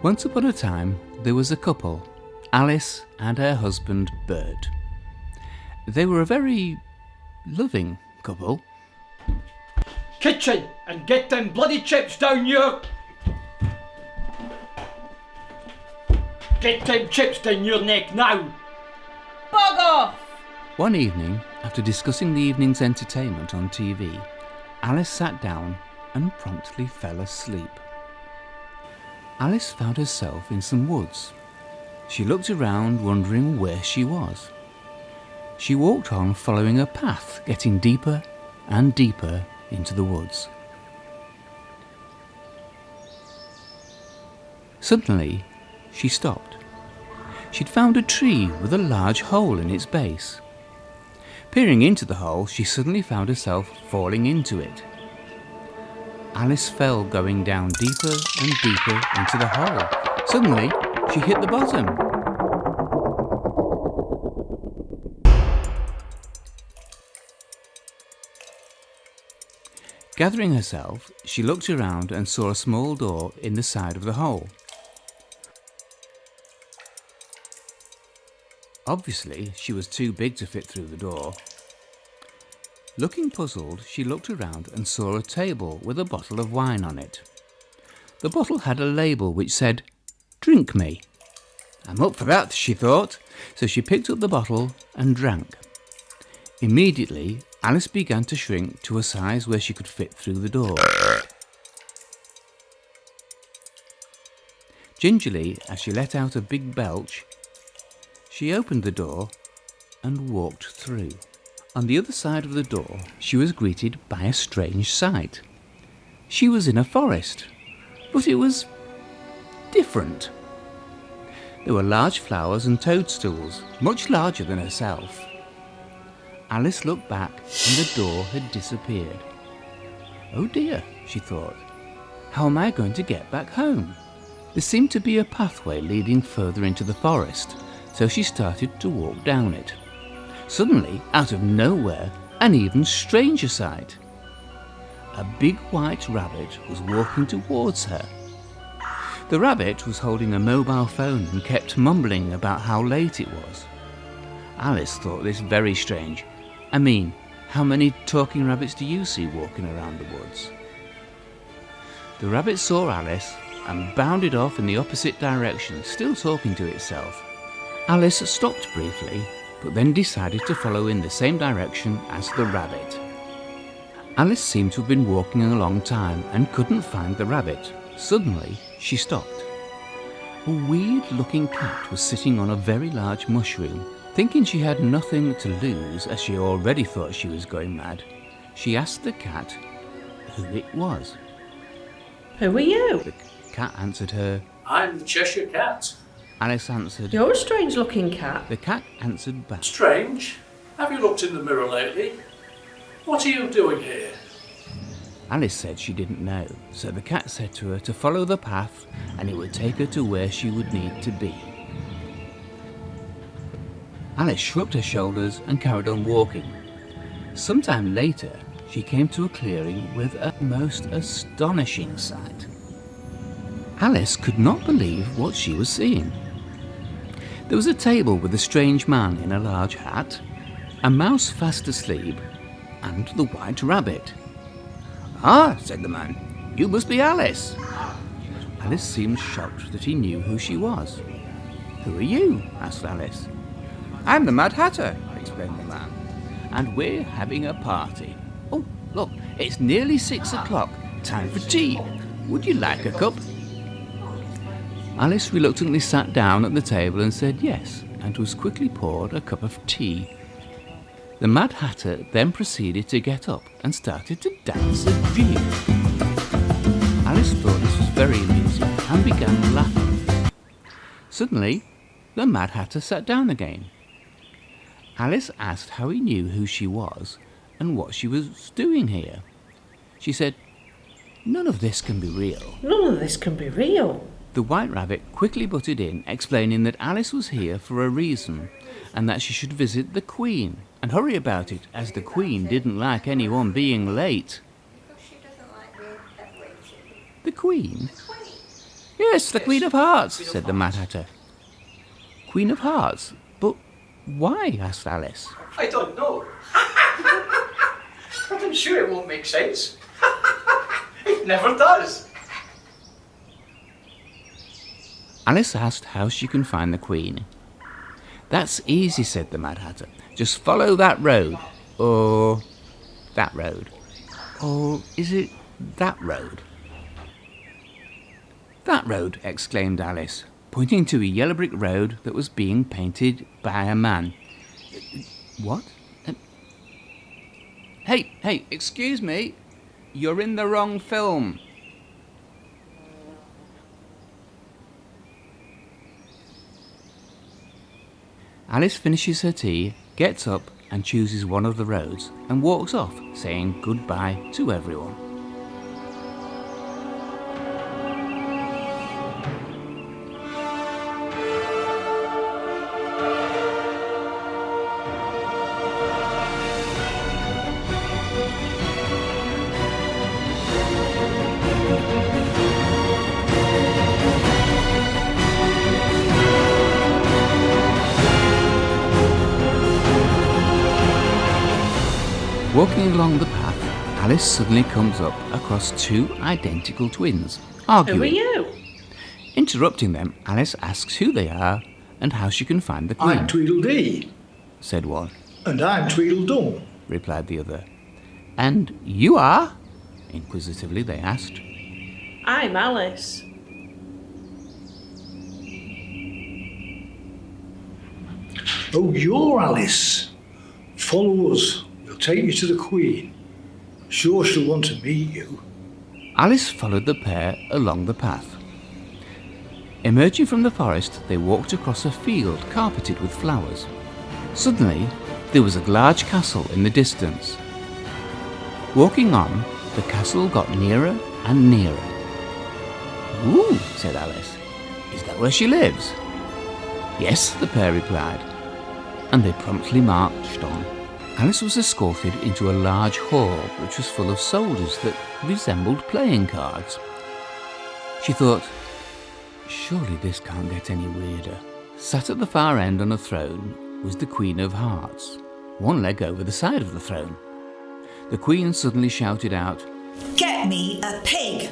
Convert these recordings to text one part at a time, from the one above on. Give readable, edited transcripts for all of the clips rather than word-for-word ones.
Once upon a time, there was a couple, Alice and her husband Bert. They were a very loving couple. Kitchen, and get them bloody chips down your... Get them chips down your neck now! Bug off! One evening, after discussing the evening's entertainment on TV, Alice sat down and promptly fell asleep. Alice found herself in some woods. She looked around, wondering where she was. She walked on, following a path, getting deeper and deeper into the woods. Suddenly, she stopped. She'd found a tree with a large hole in its base. Peering into the hole, she suddenly found herself falling into it. Alice fell, going down deeper and deeper into the hole. Suddenly, she hit the bottom. Gathering herself, she looked around and saw a small door in the side of the hole. Obviously, she was too big to fit through the door. Looking puzzled, she looked around and saw a table with a bottle of wine on it. The bottle had a label which said, "Drink me." "I'm up for that," she thought, so she picked up the bottle and drank. Immediately, Alice began to shrink to a size where she could fit through the door. Gingerly, as she let out a big belch, she opened the door and walked through. On the other side of the door, she was greeted by a strange sight. She was in a forest, but it was different. There were large flowers and toadstools, much larger than herself. Alice looked back and the door had disappeared. "Oh dear," she thought. "How am I going to get back home?" There seemed to be a pathway leading further into the forest, so she started to walk down it. Suddenly, out of nowhere, an even stranger sight. A big white rabbit was walking towards her. The rabbit was holding a mobile phone and kept mumbling about how late it was. Alice thought this very strange. I mean, how many talking rabbits do you see walking around the woods? The rabbit saw Alice and bounded off in the opposite direction, still talking to itself. Alice stopped briefly, but then decided to follow in the same direction as the rabbit. Alice seemed to have been walking a long time and couldn't find the rabbit. Suddenly, she stopped. A weird-looking cat was sitting on a very large mushroom. Thinking she had nothing to lose, as she already thought she was going mad, she asked the cat who it was. Who are you? The cat answered her. "I'm the Cheshire Cat." Alice answered. You're a strange-looking cat. The cat answered back. "Strange? Have you looked in the mirror lately? What are you doing here?" Alice said she didn't know, so the cat said to her to follow the path and it would take her to where she would need to be. Alice shrugged her shoulders and carried on walking. Sometime later, she came to a clearing with a most astonishing sight. Alice could not believe what she was seeing. There was a table with a strange man in a large hat, a mouse fast asleep, and the white rabbit. "Ah," said the man, "you must be Alice." Alice seemed shocked that he knew who she was. "Who are you?" asked Alice. "I'm the Mad Hatter," explained the man, "and we're having a party. Oh, look, it's nearly 6 o'clock. Time for tea. Would you like a cup?" Alice reluctantly sat down at the table and said yes, and was quickly poured a cup of tea. The Mad Hatter then proceeded to get up and started to dance a jig. Alice thought this was very amusing and began laughing. Suddenly, the Mad Hatter sat down again. Alice asked how he knew who she was and what she was doing here. She said, "None of this can be real." None of this can be real. The White Rabbit quickly butted in, explaining that Alice was here for a reason and that she should visit the Queen and hurry about it, as the Queen didn't like anyone being late. Because she doesn't like being kept waiting. The Queen? Yes, the Queen of Hearts, said the Mad Hatter. Queen of Hearts? But why? Asked Alice. I don't know. But I'm sure it won't make sense. It never does. Alice asked how she can find the Queen. That's easy, said the Mad Hatter. Just follow that road. Or that road. Or is it that road? That road, exclaimed Alice, pointing to a yellow brick road that was being painted by a man. What? Hey, excuse me. You're in the wrong film. Alice finishes her tea, gets up and chooses one of the roads and walks off, saying goodbye to everyone. Walking along the path, Alice suddenly comes up across two identical twins, arguing. Who are you? Interrupting them, Alice asks who they are and how she can find the Queen. I'm Tweedledee. Said one. And I'm Tweedledum. Replied the other. And you are? Inquisitively they asked. I'm Alice. Oh, you're Alice. Follow us. We'll take you to the Queen. Sure she'll want to meet you. Alice followed the pair along the path. Emerging from the forest, they walked across a field carpeted with flowers. Suddenly, there was a large castle in the distance. Walking on, the castle got nearer and nearer. Ooh, said Alice. Is that where she lives? Yes, the pair replied. And they promptly marched on. Alice was escorted into a large hall which was full of soldiers that resembled playing cards. She thought, surely this can't get any weirder. Sat at the far end on a throne was the Queen of Hearts, one leg over the side of the throne. The Queen suddenly shouted out, "Get me a pig!"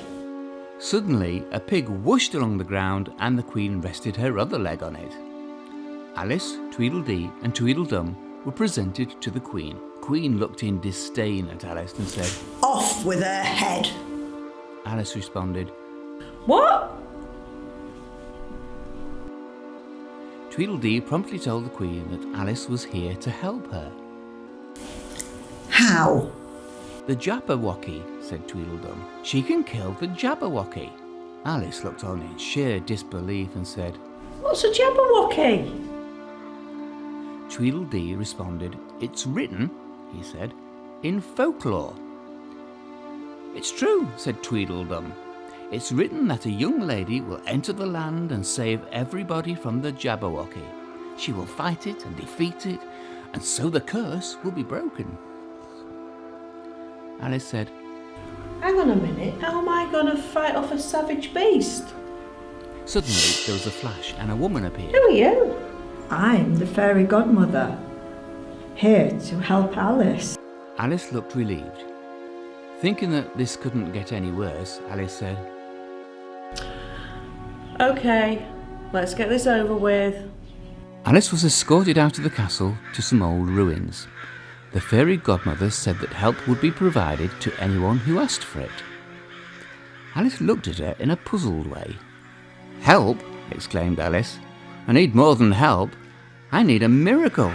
Suddenly, a pig whooshed along the ground and the Queen rested her other leg on it. Alice, Tweedledee and Tweedledum were presented to the Queen. Queen looked in disdain at Alice and said, "Off with her head!" Alice responded, What? Tweedledee promptly told the Queen that Alice was here to help her. How? The Jabberwocky, said Tweedledum. She can kill the Jabberwocky. Alice looked on in sheer disbelief and said, What's a Jabberwocky? Tweedledee responded, It's written, he said, in folklore. It's true, said Tweedledum. It's written that a young lady will enter the land and save everybody from the Jabberwocky. She will fight it and defeat it, and so the curse will be broken. Alice said, Hang on a minute, how am I going to fight off a savage beast? Suddenly there was a flash and a woman appeared. Who are you? I'm the fairy godmother, here to help Alice. Alice looked relieved. Thinking that this couldn't get any worse, Alice said, Okay, let's get this over with. Alice was escorted out of the castle to some old ruins. The fairy godmother said that help would be provided to anyone who asked for it. Alice looked at her in a puzzled way. Help? Exclaimed Alice. I need more than help. I need a miracle.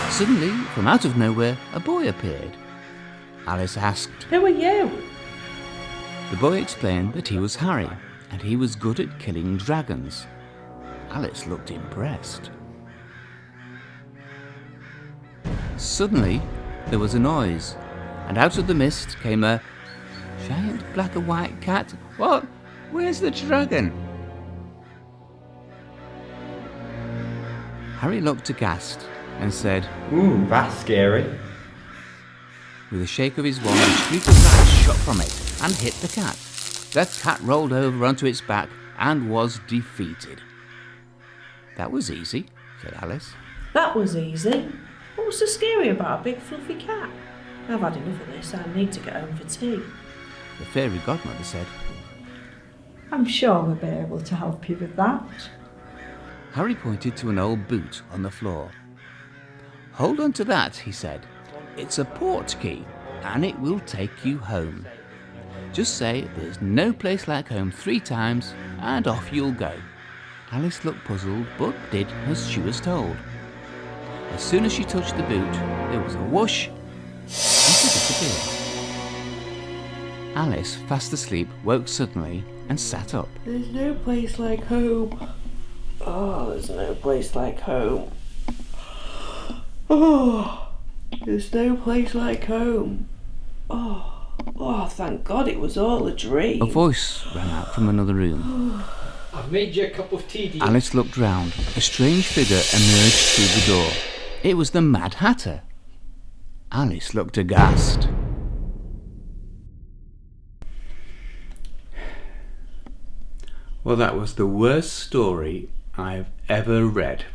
Suddenly, from out of nowhere, a boy appeared. Alice asked, Who are you? The boy explained that he was Harry, and he was good at killing dragons. Alice looked impressed. Suddenly, there was a noise, and out of the mist came a giant black and white cat. What? Where's the dragon? Harry looked aghast and said, Ooh, that's scary. With a shake of his wand, a streak of light shot from it and hit the cat. The cat rolled over onto its back and was defeated. "That was easy," said Alice. That was easy. What was so scary about a big fluffy cat? I've had enough of this. I need to get home for tea. The fairy godmother said, I'm sure we'll be able to help you with that. Harry pointed to an old boot on the floor. "Hold on to that," he said. "It's a port key, and it will take you home. Just say there's no place like home 3 times, and off you'll go." Alice looked puzzled, but did as she was told. As soon as she touched the boot, there was a whoosh, and she disappeared. Alice, fast asleep, woke suddenly and sat up. There's no place like home. Oh, there's no place like home. Oh, there's no place like home. Oh, thank God it was all a dream. A voice rang out from another room. I've made you a cup of tea, dear. Alice looked round. A strange figure emerged through the door. It was the Mad Hatter. Alice looked aghast. Well, that was the worst story I've ever read.